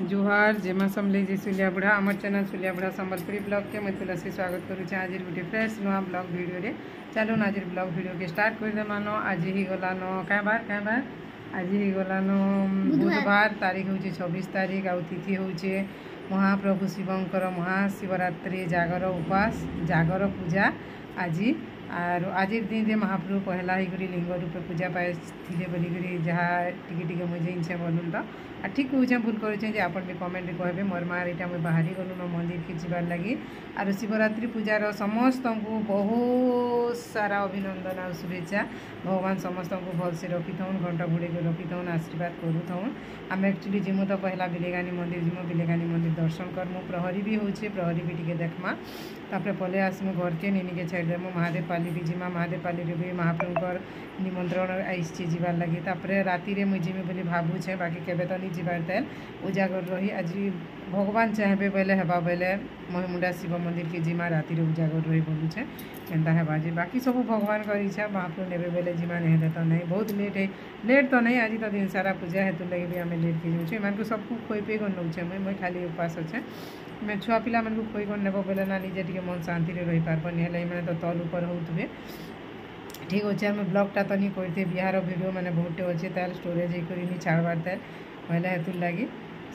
जुहार जेमा समले जी सुलियाबुढ़ा आम channel सुलियाबुढ़ा Sambalpuri blog के मैं तुलसी स्वागत करुचे आज गोटे फ्रेश नुआ ब्लॉग वीडियो रे चलो आज ब्लॉग वीडियो के स्टार्ट कर देमान आज ही गलान क्या बार आज ही गलान बुधवार तारीख हूँ 26 तारीख आ तिथि हूँ महाप्रभु शिवंकर महाशिवरात्रि जागर उपास जागर पूजा आज आर आज दिन रे महाप्रभु पहला ही लिंग रूपे पूजा पाए बोलिकी जहाँ टिके मुझे इच्छा बोलूँ तो आ ठीक कहे भूल करें आपन भी कमेंट कहे मोर माँ यहाँ मुझे बाहरी गलु न मंदिर के जीवार लगी आर शिवरात्रि पूजार समस्त को बहुत सारा अभिनंदन और शुभेच्छा भगवान समस्त को भल से रखी था घंटा घोड़े रखी था आशीर्वाद करूँ आम एक्चुअली जिमु तो पहला बिलेगानी मंदिर जिमु बिलेगानी मंदिर दर्शन करमु प्रहरी भी होचे प्रहरी भी टिके देखमा तापर पले आसमु घर के नीनी के छाड़देमु महादेव पाली भी जिमा महादेव पाली भी महाप्रभुकर निमंत्रण आईसी जीवार लगी तापर राति रे मुझे बोली भावुचे बाकी केबे तो नहीं जीवार तेल उजागर रही आज भगवान चाहे बोले हेबा बोले महिमुंडा शिव मंदिर के जिमा राति रे उजागर रही बोलुचे केनता हेबा जे बाकी सब भगवान कर इच्छा महाप्रभु नेबे बोले जिमा नहीं तो नहीं बहुत लेट है लेट तो नहीं आज तो दिन सारा पूजा हेतु लगे भी आम लेट के जाऊँ एम सबको खोई पे कर नौचे मुझे खाली उपास अच्छे मैं छुआ पिला मन को खोई कर नेब बोले ना निजे टे मन शांति रे रही पारबनी है मैंने तो तल ऊपर होते ठीक अच्छे आम ब्लॉगटा तो नहीं करते बिहार वीडियो मैंने बहुटे अच्छे तार स्टोरेज नहीं छाड़बार तार पहले हेतु लगी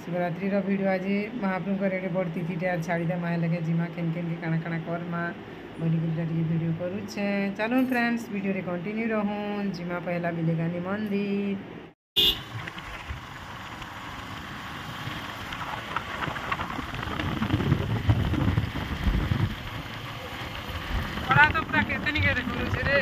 शिवरात्रि वीडियो आज महाप्रभु का रेडे बड़ तिथि आज छाड़ीदे माए लगे जिमा केन केन के काना काना कर माँ बोलिक वीडियो करुचे चलो फ्रेंड्स वीडियो रे कंटिन्यू रहूँ जिमा पहला बिलेगानी मंदिर तो पूरा कितनी के रे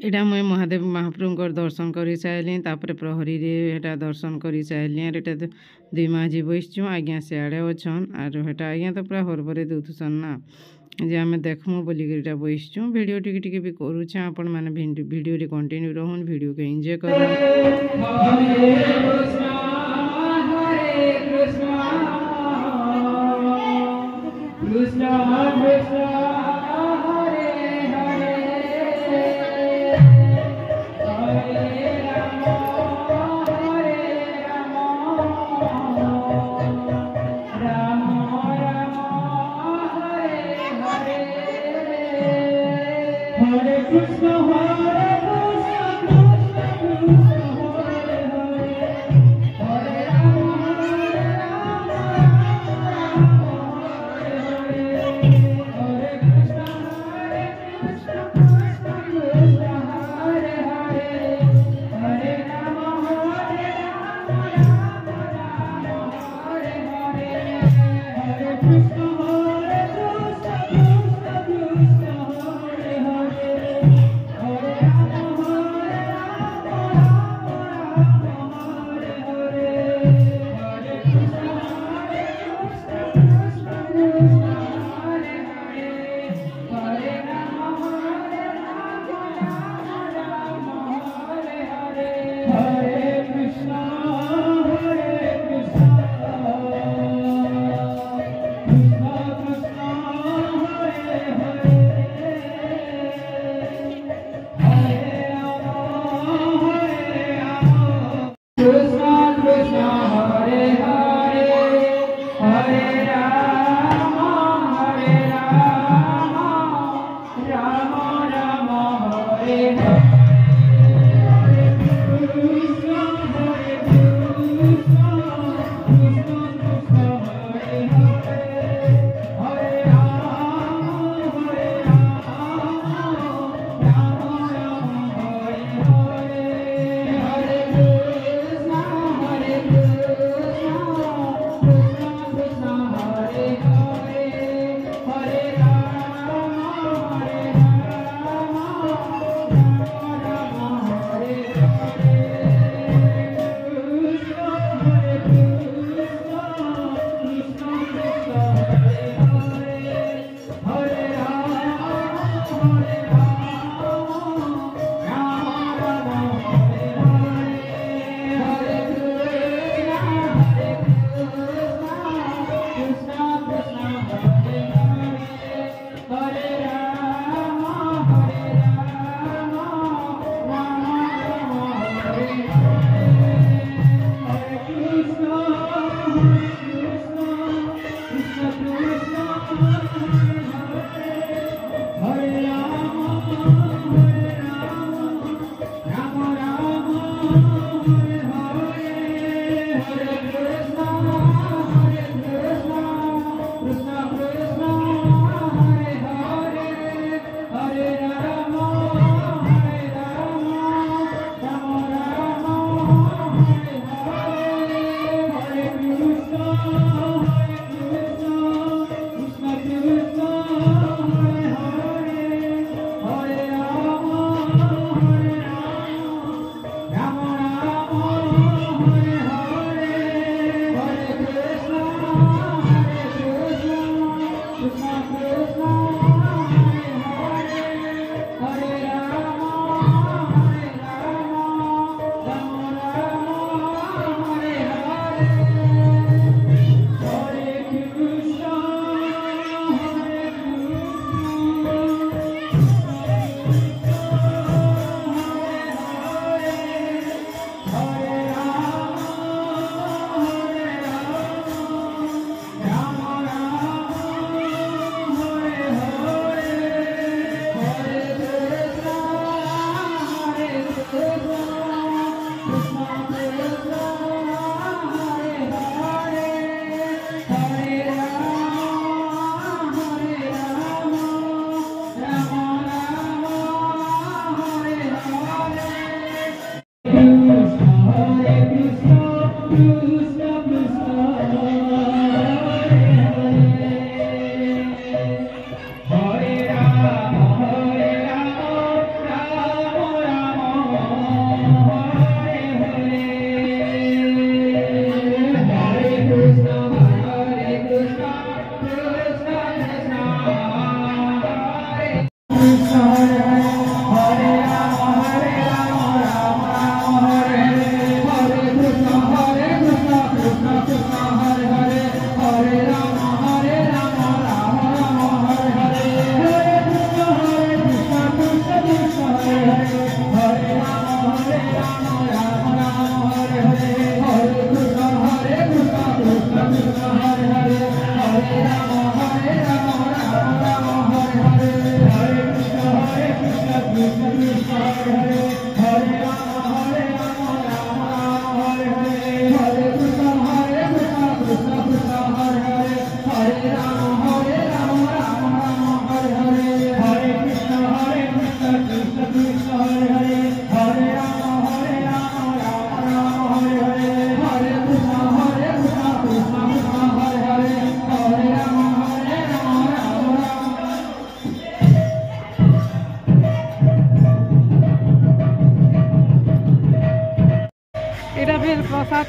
एटा मुझे महादेव महाप्रभुकर दर्शन कर सारे तापर प्रहरी रे दर्शन कर सारे एटा दुई माझी बसचु आज्ञा सियाड़े अच्छन आर हेटा आज्ञा तो पूरा हरबरे दौथुसन ना जे आम देखमु बोलिक बसचु वीडियो टिके भी करुचे आपण मैंने वीडियो रे कंटिन्यू रहन वीडियो के एंजॉय कर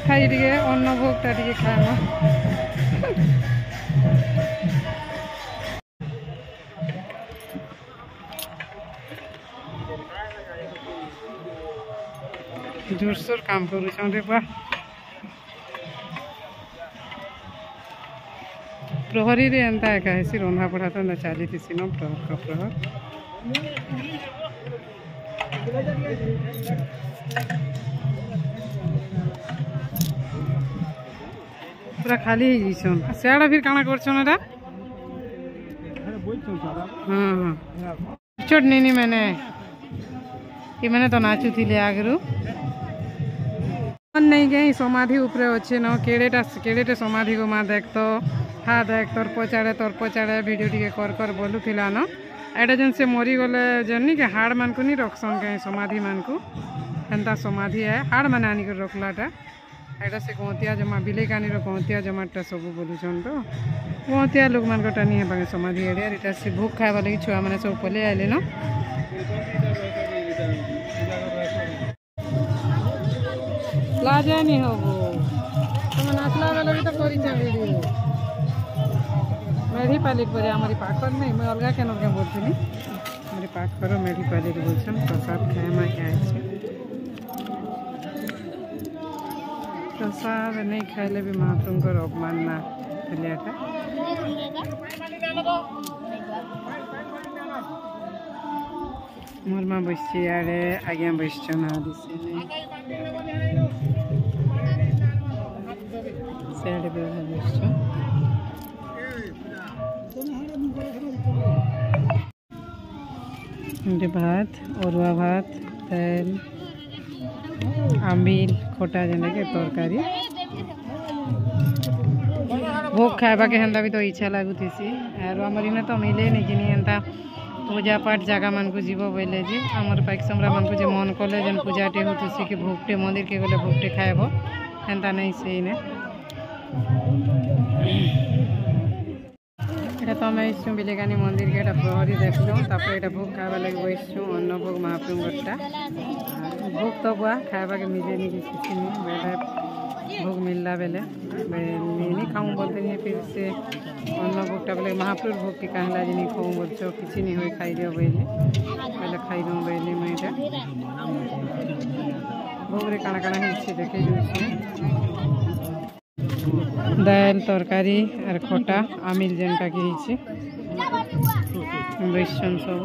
खाई टे अन्न भोगटा टे खाएमा जोरसोर काम करूँ रे बा प्रहरी रे एंता एका हेसी रंधा पढ़ा तो ना चली थी न प्रहर का प्रहर पूरा खाली हो जाइछन सियाड़ा फिर काना करछन एटा हां हां चोट नहीं मैंने कि मैंने तो नाचू थिले आगरू नहीं गई समाधि ऊपर अच्छे न केड़ेटे समाधि को माँ देख तो हाँ देख तोर पचाड़े वीडियो टी कर बोलू थिला न एटा जन से मरी गले जन के हाड़ मान को नहीं रखसन कहीं समाधि मान को एंता समाधि है हाड़ मान आनी कर रखलाटा एटा से गौतिया जमा बिले कानी गौतिया जमाटा सब बोलुछन तो गौतिया लोग मान को नहीं है समाधि एरिया एटा से भूख खावा लगी छुआ मैंने सब पले आइले न लाजा नहीं होबो तुम नाचला वाला भी तो करी छ वीडियो मेढी पालिक परे हमारी पाखर नहीं मैं अलगा केन के बोलथनी हमारी पाखर मेढी पालिक बोलछन प्रसाद खाए में क्या है प्रसाद नहीं खाइले भी महाप्रभुको अपमान ना लियाटा मोर माँ बसची आड़े आज्ञा बसछन आदिसे सेड पे बसछन भात अरुआ भात तेल आमिल खोटा जने के तरकारी भोग खाइबा के हेन्ता भी तो इच्छा लगुथी आर आमर इने तो मिले नहीं कि एंता पूजा पाठ जगह मान को जीव बोले जी आमर पाइकसमरा मान को जे मन कले जन पूजाटे होती कि भोगटे मंदिर के गले भोगटे खाएब हेन्ता नहीं से इने এটা তো আমি আসছু বিলেকানি মন্দির কে এটা প্রহরী দেখলুম তারপরে এটা ভোগ খাইবা লাগে বসছু অন্ন ভোগ মহাপ্রভুরটা ভোগ তো বুয়া খাইবাকে মিলে নি কিছু নি বেলে भोग मिलला बेले नहीं खाऊँ बोलते नहीं फिर से अन्न भोगटा बोले महाप्रभु भोग के कहला जी नहीं खाऊँ बोल चो किसी नहीं हुई खाई दियो बेले पहले खाई दूँ बेले मैं इटा भोग रे काना काना हिस्से देखे जुसी दाल तरकारी और खोटा आमिल जेनटा के हिस्से बैसन सब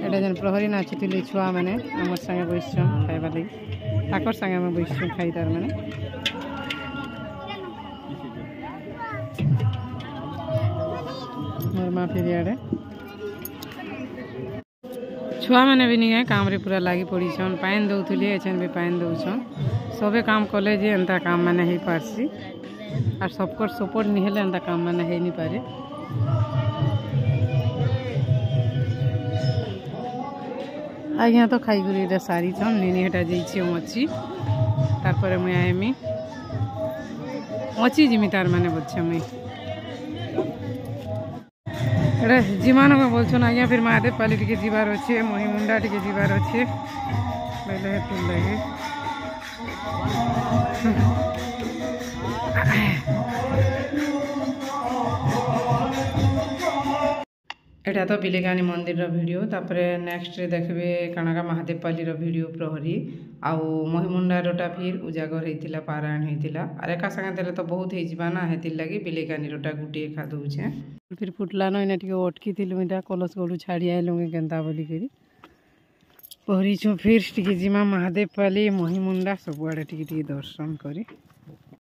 এটা যেন প্রহরী নাচুলে ছুয়া মানে আমার সঙ্গে বসছন খাইবা লাগি তাকর সঙ্গে আমি বসছু খাই তার মানে मोर माँ फिर आड़े छुआ मैंने भी नहीं है काम रे पूरा लगी पड़ी छन पान दौली एछन भी पान दौछन सबे काम कले जे एंता काम मैंने हो पारसी और सबकर सपोर्ट नहीं हेले एंता काम मैंने हो नहीं पारे आज्ञा तो खाईगुरी एटा सारी छन निनी हेटा जाइछि मची तारपरे मुई आइमी मची जिमी तार माने बोलछे मुई एटा जिमान में बोलछन आज्ञा फिर महादेव पाली टिके जीवार अछि महिमुंडा टिके जीवार अछि बेले हेतु लगे एटा तो बिलेकानी मंदिर वीडियो तापरे नेक्स्ट रे देखबे कणाका महादेव पाली वीडियो प्रहरी आउ महिमुंडारोटा फिर उजागर होइतिला पारायण होइतिला आर एका संगे देले तो बहुत हे जिबा ना हेतिल लागि बिलेकानी रोटा गुटी खा दउछे फिर फुटला न इना टिके अटकी थिलु इटा कलश गलु छाड़ी आइलुगे केनता बोली करी पहरी छु फिर टिके जिमा महादेव पाली महिमुंडा सब आड़े टिके दर्शन करी